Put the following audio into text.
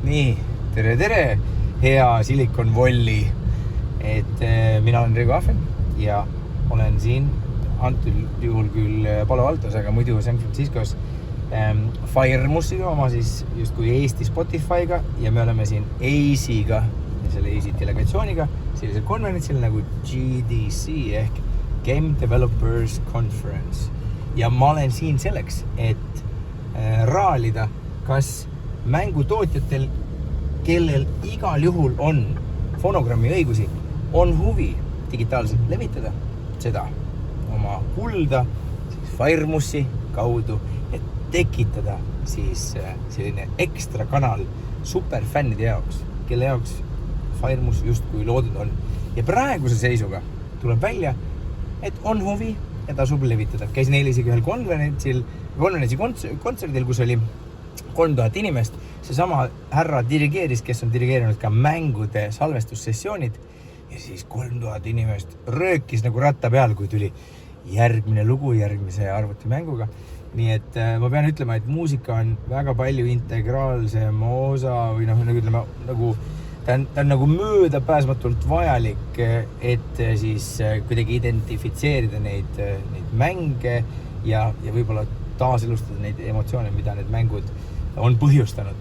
Nii, tere, hea Silicon Valley. Mina olen Rego Ahven ja olen siin antud juhul küll Palo Altos, aga muidu San Franciscos Firemusiga, oma siis justkui Eesti Spotify'ga ja me oleme siin ACE'iga ja selle ACE delegatsiooniga sellisel konverentsil nagu GDC ehk Game Developers Conference. Ja ma olen siin selleks, et raalida, kas mängutootjatel, kellel igal juhul on fonogrammi õigusi, on huvi digitaalselt levitada seda oma kulda siis Firemusi kaudu, et tekitada siis selline ekstra kanal superfännide jaoks, kelle jaoks Firemus justkui loodud on. Ja praeguse seisuga tuleb välja, et on huvi ja tasub levitada. Käisin eile isegi ühel kontserdil, kus oli 3000 inimest. Seesama härra dirigeeris, kes on dirigeerinud ka mängude salvestussessioonid ja siis 3000 inimest röökis nagu ratta peal, kui tuli järgmine lugu järgmise arvutimänguga. Nii et ma pean ütlema, et muusika on väga palju integraalsem osa või nagu ta on nagu möödapääsmatult vajalik, et siis kuidagi identifitseerida neid mänge ja võib-olla taaselustada neid emotsioone, mida need mängud on põhjustanud.